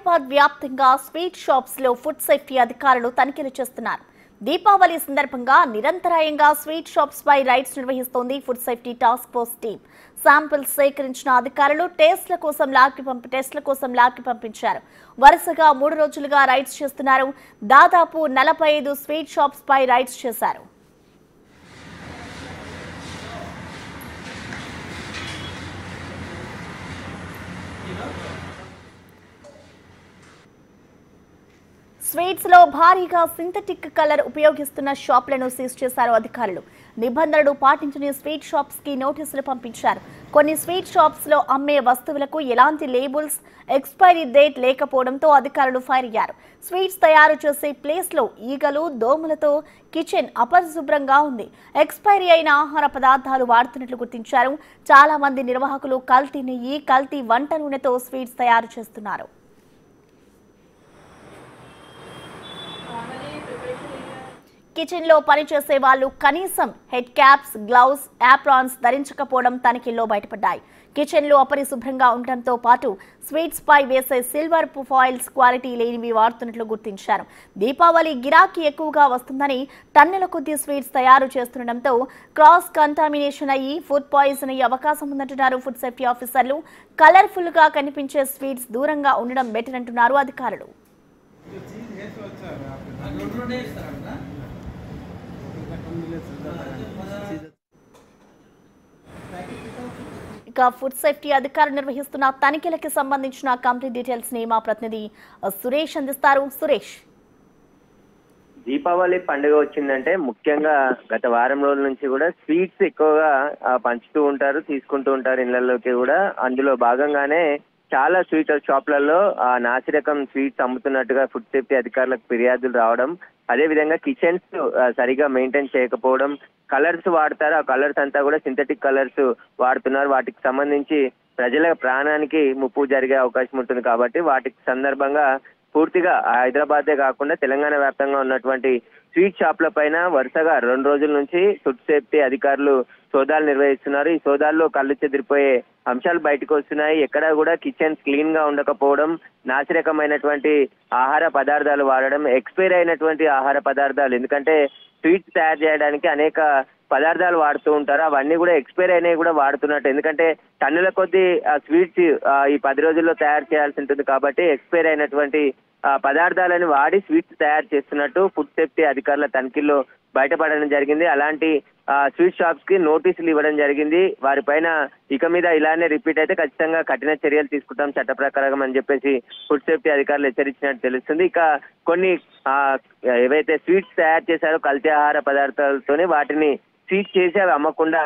హైదరాబాద్ వ్యాప్తంగా sweet shops లో food safety అధికారులు తనిఖీలు చేస్తున్నారు. దీపావళి సందర్భంగా నిరంతరాయంగా స్వీట్ షాప్స్ పై రైడ్స్ నిర్వహిస్తోంది food safety task force team. Samples సేకరించిన అధికారులు టెస్ట్ల కోసం లాక్కి పంపించారు. వరుసగా 3 రోజులుగా రైడ్స్ చేస్తున్నారు. దాదాపు 45 స్వీట్ షాప్స్ పై రైడ్స్ చేశారు. స్వీట్స్ లో భారీగా సింథటిక్ కలర్ ఉపయోగిస్తున్న షాపులను సీజ్ చేశారు అధికారులు. నిబంధనలు పాటించని స్వీట్ షాప్స్ కి నోటీసులు పంపించారు. కొన్ని స్వీట్ షాప్స్ లో అమ్మే వస్తువులకు ఎలాంటి లేబుల్స్, ఎక్స్పైరీ డేట్ లేకపోవడంతో అధికారులు ఫైర్ అయ్యారు. స్వీట్స్ తయారు చేసే ప్లేస్ లో ఈగలు, దోమలతో కిచెన్ అపరిశుభ్రంగా ఉంది. ఎక్స్పైరీ అయిన ఆహార పదార్థాలు వాడుతున్నట్లు గుర్తించారు. చాలా మంది నిర్వాహకులు కల్తీ నెయ్యి, కల్తీ వంట నూనెతో స్వీట్స్ తయారు చేస్తున్నారు. కిచెన్ లో పనిచేసే వాళ్ళు కనీసం హెడ్ క్యాప్స్, గ్లౌస్, యాప్రాన్స్ ధరించకపోవడం తనిఖీల్లో బయటపడ్డాయి. కిచెన్ లో అపరిశుభ్రంగా ఉండటంతో పాటు స్వీట్స్ పై వేసే సిల్వర్ ఫాయిల్స్ క్వాలిటీ లేనివి వాడుతున్నట్లు గుర్తించారు. దీపావళి గిరాకీ ఎక్కువగా వస్తుందని టన్నుల కొద్దీ స్వీట్స్ తయారు చేస్తుండటంతో క్రాస్ కంటామినేషన్ అయ్యి ఫుడ్ పాయిజన్ అయ్యే అవకాశం ఉందంటున్నారు ఫుడ్ సేఫ్టీ ఆఫీసర్లు. కలర్ఫుల్ గా కనిపించే స్వీట్స్ దూరంగా ఉండడం బెటర్ అంటున్నారు అధికారులు. ఇక ఫుడ్ సేఫ్టీ అధికారులు నిర్వహిస్తున్న తనిఖీలకి సంబంధించిన కంప్లీట్ డీటెయిల్స్ ని మా ప్రతినిధి సురేష్ అందిస్తారు. సురేష్, దీపావళి పండుగ వచ్చిందంటే ముఖ్యంగా గత వారం రోజుల నుంచి కూడా స్వీట్స్ ఎక్కువగా పంచుతూ ఉంటారు, తీసుకుంటూ ఉంటారు ఇళ్లలోకి కూడా. అందులో భాగంగానే చాలా స్వీట్ షాప్లలో నాసిరకం స్వీట్స్ అమ్ముతున్నట్టుగా ఫుడ్ సేఫ్టీ అధికారులకు ఫిర్యాదులు రావడం, అదే విధంగా కిచెన్స్ సరిగా మెయింటైన్ చేయకపోవడం, కలర్స్ వాడతారు, ఆ కలర్స్ అంతా కూడా సింథటిక్ కలర్స్ వాడుతున్నారు. వాటికి సంబంధించి ప్రజల ప్రాణానికి ముప్పు జరిగే అవకాశం ఉంటుంది. కాబట్టి వాటికి సందర్భంగా పూర్తిగా హైదరాబాదే కాకుండా తెలంగాణ వ్యాప్తంగా ఉన్నటువంటి స్వీట్ షాప్ల పైన వరుసగా 2 రోజుల నుంచి ఫుడ్ సేఫ్టీ అధికారులు సోదాలు నిర్వహిస్తున్నారు. ఈ సోదాల్లో కళ్ళు చెదిరిపోయే అంశాలు బయటకు వస్తున్నాయి. ఎక్కడా కూడా కిచెన్స్ క్లీన్ గా ఉండకపోవడం, నాసిరకమైనటువంటి ఆహార పదార్థాలు వాడడం, ఎక్స్పైర్ అయినటువంటి ఆహార పదార్థాలు, ఎందుకంటే స్వీట్స్ తయారు చేయడానికి అనేక పదార్థాలు వాడుతూ ఉంటారు, అవన్నీ కూడా ఎక్స్పైర్ అయినవి కూడా వాడుతున్నట్టు. ఎందుకంటే టన్నుల కొద్దీ స్వీట్స్ ఈ 10 రోజుల్లో తయారు చేయాల్సి ఉంటుంది. కాబట్టి ఎక్స్పైర్ అయినటువంటి పదార్థాలను వాడి స్వీట్స్ తయారు చేస్తున్నట్టు ఫుడ్ సేఫ్టీ అధికారుల తనిఖీల్లో బయటపడడం జరిగింది. అలాంటి స్వీట్ షాప్స్ కి నోటీసులు ఇవ్వడం జరిగింది. వారిపైన ఇక మీద ఇలానే రిపీట్ అయితే ఖచ్చితంగా కఠిన చర్యలు తీసుకుంటాం చట్ట ప్రకారం అని చెప్పేసి ఫుడ్ సేఫ్టీ అధికారులు హెచ్చరించినట్టు తెలుస్తుంది. ఇక కొన్ని ఏవైతే స్వీట్స్ తయారు చేశారో కల్తీ ఆహార పదార్థాలతోనే వాటిని సీజ్ చేసి అవి అమ్మకుండా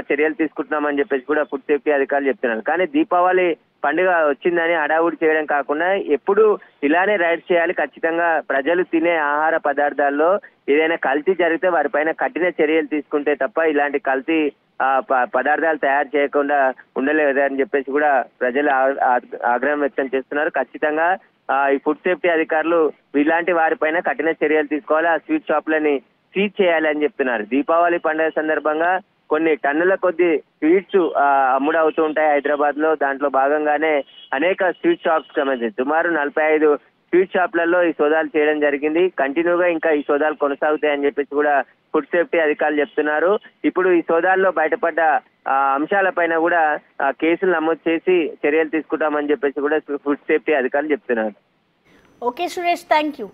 చర్యలు తీసుకుంటున్నామని చెప్పేసి కూడా ఫుడ్ సేఫ్టీ అధికారులు చెప్తున్నారు. కానీ దీపావళి పండుగ వచ్చిందని హడావుడి చేయడం కాకుండా ఎప్పుడు ఇలానే రైడ్స్ చేయాలి. ఖచ్చితంగా ప్రజలు తినే ఆహార పదార్థాల్లో ఏదైనా కల్తీ జరిగితే వారిపైన కఠిన చర్యలు తీసుకుంటే తప్ప ఇలాంటి కల్తీ పదార్థాలు తయారు చేయకుండా ఉండలేదు అని చెప్పేసి కూడా ప్రజలు ఆగ్రహం వ్యక్తం చేస్తున్నారు. ఖచ్చితంగా ఈ ఫుడ్ సేఫ్టీ అధికారులు ఇలాంటి వారిపైన కఠిన చర్యలు తీసుకోవాలి, ఆ స్వీట్ షాపులని సీజ్ చేయాలి అని చెప్తున్నారు. దీపావళి పండుగ సందర్భంగా కొన్ని టన్నుల కొద్ది స్వీట్స్ అమ్ముడవుతూ ఉంటాయి హైదరాబాద్ లో. దాంట్లో భాగంగానే అనేక స్వీట్ షాప్స్ సంబంధించి సుమారు 45 స్వీట్ షాప్లలో ఈ సోదాలు చేయడం జరిగింది. కంటిన్యూగా ఇంకా ఈ సోదాలు కొనసాగుతాయని చెప్పేసి కూడా ఫుడ్ సేఫ్టీ అధికారులు చెప్తున్నారు. ఇప్పుడు ఈ సోదాల్లో బయటపడ్డ అంశాలపైన కూడా కేసులు నమోదు చేసి చర్యలు తీసుకుంటామని చెప్పేసి కూడా ఫుడ్ సేఫ్టీ అధికారులు చెప్తున్నారు. Okay Suresh, thank you.